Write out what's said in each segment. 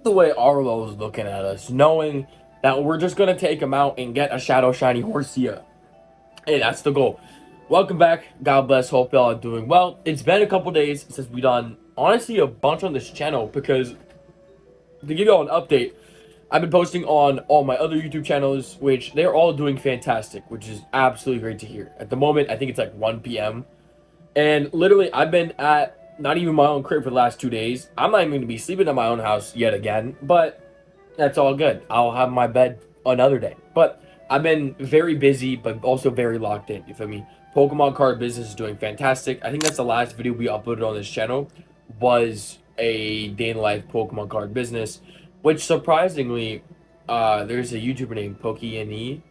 the way Arlo is looking at us, knowing that we're just gonna take him out and get a Shadow Shiny Horsia. Hey, that's the goal. Welcome back. God bless. Hope y'all are doing well. It's been a couple days since we done honestly a bunch on this channel because to give y'all an update, I've been posting on all my other YouTube channels, which they're all doing fantastic, which is absolutely great to hear. At the moment, I think it's like 1 p.m. And literally, I've been at not even my own crib for the last 2 days. I'm not even going to be sleeping at my own house yet again, but that's all good. I'll have my bed another day. But I've been very busy, but also very locked in. You feel me? Pokemon card business is doing fantastic. I think that's the last video we uploaded on this channel was a day in the life Pokemon card business, which surprisingly, there's a YouTuber named Pokey,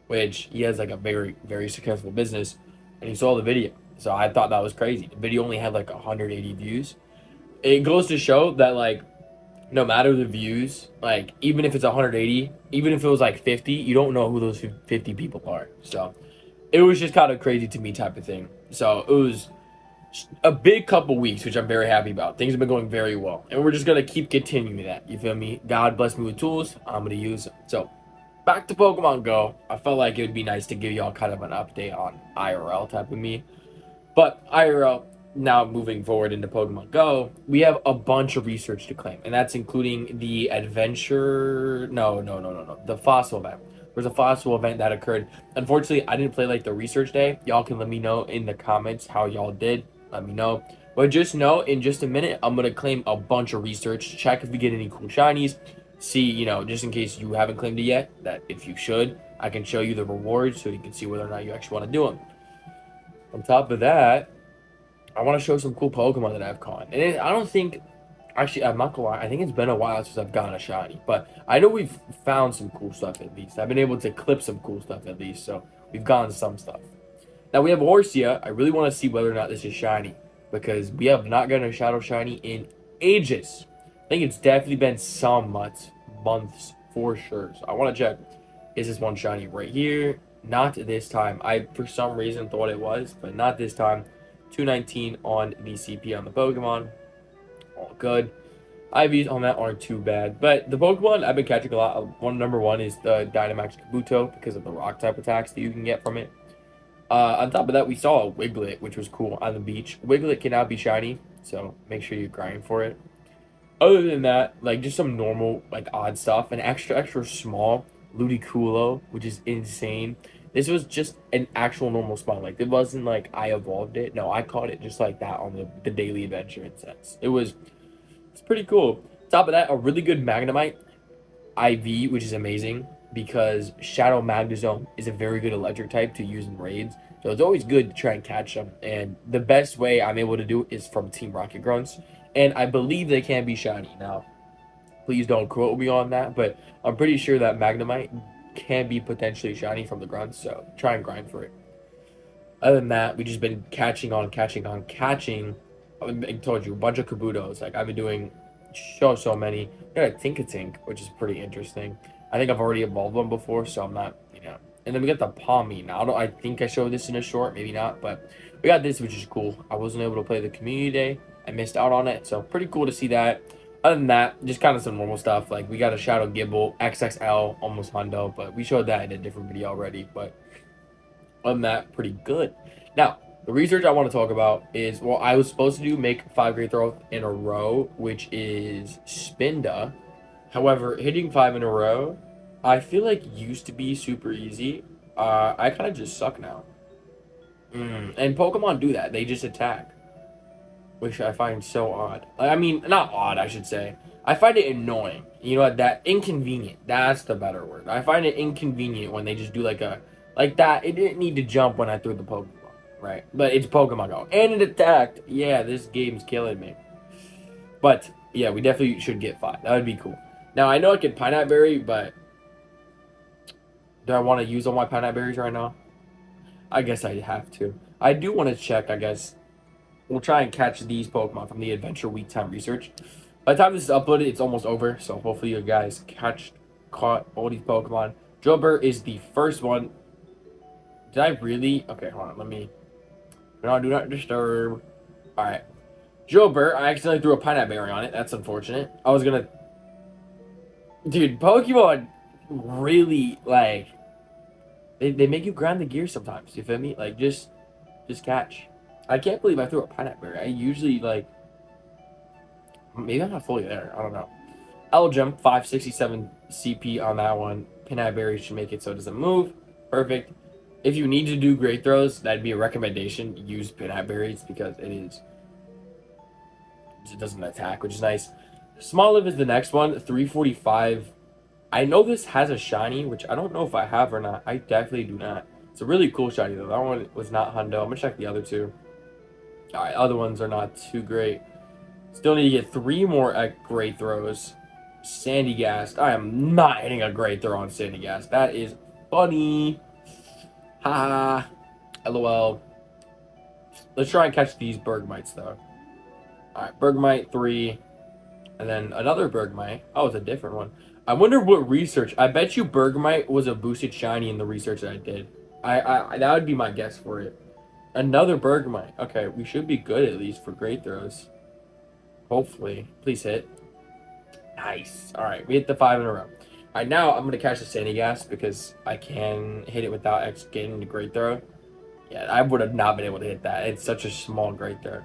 which he has like a very successful business, and he saw the video. So I thought that was crazy. The video only had like 180 views. It goes to show that like no matter the views, like even if it's 180, even if it was like 50, you don't know who those 50 people are. So it was just kind of crazy to me type of thing. So it was a big couple weeks, which I'm very happy about. Things have been going very well, and we're just gonna keep continuing that. You feel me? God bless me with tools. I'm gonna use them. So back to Pokemon Go. I felt like it would be nice to give y'all kind of an update on IRL type of me. But IRL, now moving forward into Pokemon Go, we have a bunch of research to claim, and that's including the adventure. No. The fossil event. There's a fossil event that occurred. Unfortunately, I didn't play like the research day. Y'all can let me know in the comments how y'all did. Let me know. But just know, in just a minute, I'm gonna claim a bunch of research. Check if we get any cool shinies. See, just in case you haven't claimed it yet, that if you should, I can show you the rewards so you can see whether or not you actually want to do them. On top of that, I want to show some cool Pokemon that I've caught. And I don't think, actually, I'm not gonna lie, I think it's been a while since I've gotten a shiny. But I know we've found some cool stuff at least. I've been able to clip some cool stuff at least, so we've gotten some stuff. Now we have Horsia. I really want to see whether or not this is shiny because we have not gotten a Shadow Shiny in ages. I think it's definitely been some months for sure. So I want to check. Is this one shiny right here? Not this time. I, for some reason, thought it was, but not this time. 219 on the CP on the Pokemon. All good. IVs on that aren't too bad. But the Pokemon I've been catching a lot. Number one is the Dynamax Kabuto because of the rock type attacks that you can get from it. On top of that, we saw a Wiglet, which was cool, on the beach. Wiglet cannot be shiny, so make sure you grind for it. Other than that, like just some normal, like odd stuff. An extra small Ludicolo, which is insane. This was just an actual normal spawn. Like it wasn't like I evolved it. No, I caught it just like that on the daily adventure instance. It's pretty cool. Top of that, a really good Magnemite IV, which is amazing because Shadow Magnezone is a very good electric type to use in raids. So it's always good to try and catch them. And the best way I'm able to do it is from Team Rocket Grunts. And I believe they can be shiny. Now, please don't quote me on that, but I'm pretty sure that Magnemite can be potentially shiny from the Grunts. So try and grind for it. Other than that, we've just been catching. I told you, a bunch of Kabutos. Like, I've been doing so many. I got a Tinkatink, which is pretty interesting. I think I've already evolved one before, so I'm not, And then we got the Palmy. Now, I think I showed this in a short, maybe not, but we got this, which is cool. I wasn't able to play the community day. I missed out on it, so pretty cool to see that. Other than that, just kind of some normal stuff. Like, we got a Shadow Gibble, XXL, almost Hundo, but we showed that in a different video already, but other than that, pretty good. Now, the research I want to talk about is, well, I was supposed to make 5 Great Throws in a row, which is Spinda. However, hitting 5 in a row, I feel like used to be super easy. I kind of just suck now. And Pokemon do that. They just attack, which I find so odd. I mean, not odd, I should say. I find it annoying. You know, that inconvenient. That's the better word. I find it inconvenient when they just do like that. It didn't need to jump when I threw the Pokemon, right? But it's Pokemon Go. And it attacked. Yeah, this game's killing me. But, yeah, we definitely should get 5. That would be cool. Now, I know I can Pineapple Berry, but do I want to use all my Pineapple Berries right now? I guess I have to. I do want to check, I guess. We'll try and catch these Pokemon from the Adventure Week time research. By the time this is uploaded, it's almost over. So hopefully you guys caught all these Pokemon. Drillbur is the first one. Did I really? Okay, hold on. Let me. No, do not disturb. All right. Drillbur, I accidentally threw a Pineapple Berry on it. That's unfortunate. I was going to Dude, Pokemon really like they make you grind the gear sometimes. You feel me? Like just catch. I can't believe I threw a pineapple. I usually like maybe I'm not fully there. I don't know. Elgem 567 CP on that one. Pineye Berry should make it so it doesn't move. Perfect. If you need to do great throws, that'd be a recommendation. Use Pineye Berries because it doesn't attack, which is nice. Small Live is the next one. 345. I know this has a shiny, which I don't know if I have or not. I definitely do not. It's a really cool shiny though. That one was not hundo. I'm gonna check the other two. All right, other ones are not too great. Still need to get 3 more at great throws. Sandy Gas. I am not hitting a great throw on Sandy Gas. That is funny. Ha. LOL. Let's try and catch these Bergmites though. All right, Bergmite 3, and then another Bergmite. Oh, it's a different one. I wonder what research. I bet you Bergmite was a boosted shiny in the research that I did. I that would be my guess for it. Another Bergmite. Okay, we should be good at least for great throws. Hopefully. Please hit. Nice. All right, we hit the 5 in a row. All right, now I'm gonna catch the Sandy Gas because I can hit it without getting the great throw. Yeah, I would have not been able to hit that. It's such a small great throw.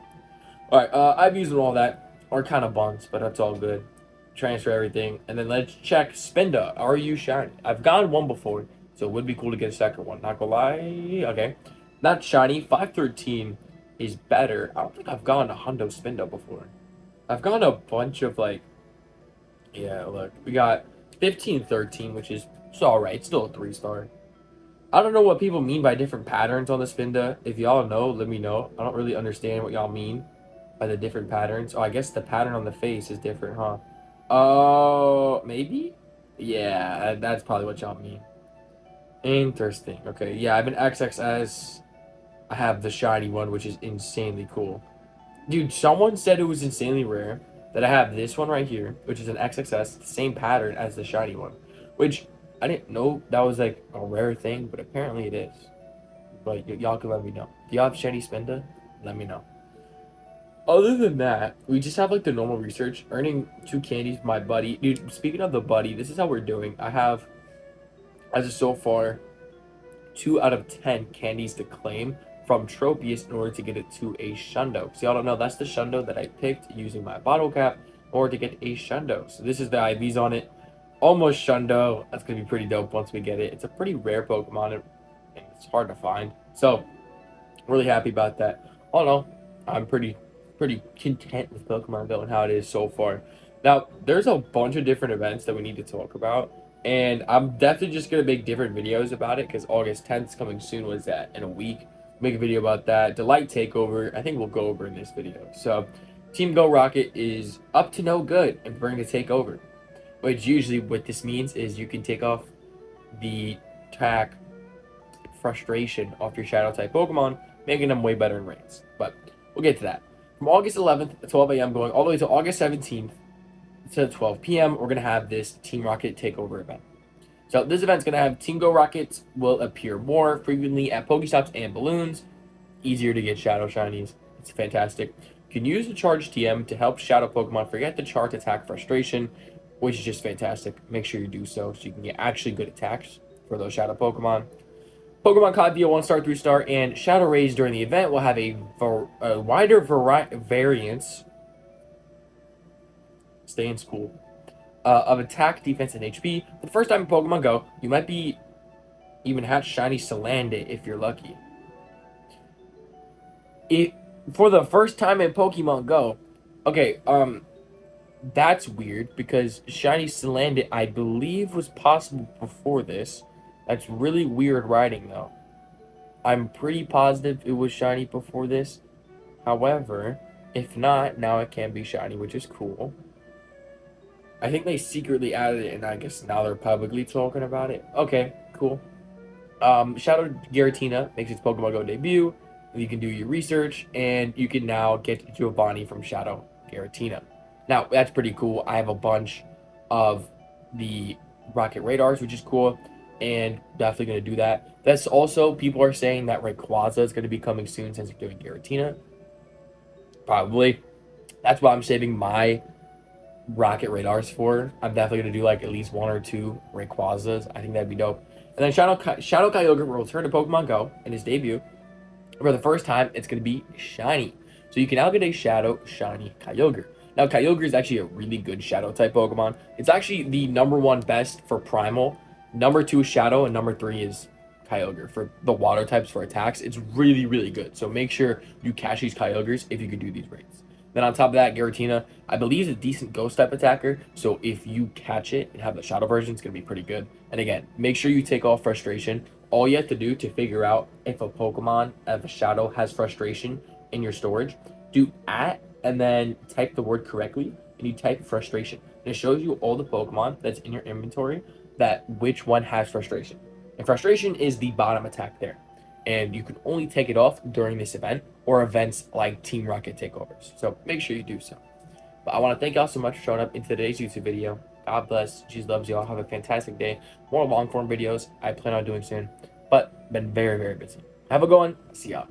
All right, I've used all that, or kind of bunts, but that's all good. Transfer everything, and then let's check Spinda. Are you shiny? I've gotten one before, so it would be cool to get a second one. Not gonna lie. Okay, not shiny. 513 is better. I don't think I've gotten a Hundo Spinda before. I've gotten a bunch of like, yeah. Look, we got 1513, which is it's all right. It's still a 3-star. I don't know what people mean by different patterns on the Spinda. If y'all know, let me know. I don't really understand what y'all mean by the different patterns. Oh, I guess the pattern on the face is different, huh? Oh, maybe? Yeah, that's probably what y'all mean. Interesting. Okay, yeah, I have an XXS. I have the shiny one, which is insanely cool. Dude, someone said it was insanely rare that I have this one right here, which is an XXS, the same pattern as the shiny one. Which, I didn't know that was like a rare thing, but apparently it is. But y'all can let me know. Do y'all have shiny Spinda? Let me know. Other than that, we just have like the normal research. Earning 2 candies, my buddy. Dude, speaking of the buddy, this is how we're doing. I have, as of so far, 2 out of 10 candies to claim from Tropius in order to get it to a Shundo. So y'all don't know, that's the Shundo that I picked using my bottle cap in order to get a Shundo. So this is the IVs on it. Almost Shundo. That's going to be pretty dope once we get it. It's a pretty rare Pokemon and it's hard to find. So, really happy about that. All in all, I'm pretty content with Pokemon Go and how it is so far. Now, there's a bunch of different events that we need to talk about, and I'm definitely just gonna make different videos about it because August 10th is coming soon. Was that in a week? Make a video about that. Delight Takeover. I think we'll go over in this video. So, Team Go Rocket is up to no good and preparing to take over. Which usually what this means is you can take off the attack frustration off your Shadow type Pokemon, making them way better in raids. But we'll get to that. From August 11th at 12 a.m. going all the way to August 17th to 12 p.m., we're going to have this Team Rocket Takeover event. So this event's going to have Team Go Rockets will appear more frequently at Pokestops and Balloons. Easier to get Shadow Shinies. It's fantastic. You can use the Charge TM to help Shadow Pokemon forget the Charge Attack Frustration, which is just fantastic. Make sure you do so you can get actually good attacks for those Shadow Pokemon. Pokemon caught via 1-star, 3-star, and Shadow Rays during the event will have a wider variance. Stay in school. Of attack, defense, and HP. For the first time in Pokemon Go, you might be even hatch shiny Salandit if you're lucky. For the first time in Pokemon Go, okay, that's weird because shiny Salandit, I believe, was possible before this. That's really weird writing, though. I'm pretty positive it was shiny before this. However, if not, now it can be shiny, which is cool. I think they secretly added it, and I guess now they're publicly talking about it. Okay, cool. Shadow Giratina makes its Pokemon Go debut. You can do your research, and you can now get Giovanni from Shadow Giratina. Now, that's pretty cool. I have a bunch of the Rocket Radars, which is cool, and definitely going to do that. That's also, people are saying that Rayquaza is going to be coming soon since you're doing Giratina. Probably. That's why I'm saving my rocket radars for. I'm definitely gonna do like at least 1 or 2 Rayquazas. I think that'd be dope. And then Shadow Kyogre will return to Pokemon Go in his debut. For the first time, it's gonna be shiny. So you can now get a Shadow Shiny Kyogre. Now Kyogre is actually a really good Shadow type Pokemon. It's actually the #1 best for Primal. #2 is Shadow, and #3 is Kyogre for the water types for attacks. It's really, really good. So make sure you catch these Kyogres if you can do these raids. Then on top of that, Giratina, I believe, is a decent ghost type attacker. So if you catch it and have the shadow version, it's going to be pretty good. And again, make sure you take off frustration. All you have to do to figure out if a Pokemon of a shadow has frustration in your storage, do @ and then type the word correctly, and you type frustration. And it shows you all the Pokemon that's in your inventory that which one has frustration. And frustration is the bottom attack there. And you can only take it off during this event or events like Team Rocket takeovers. So make sure you do so. But I want to thank y'all so much for showing up in today's YouTube video. God bless. Jesus loves y'all. Have a fantastic day. More long form videos I plan on doing soon. But been very, very busy. Have a good one. See y'all.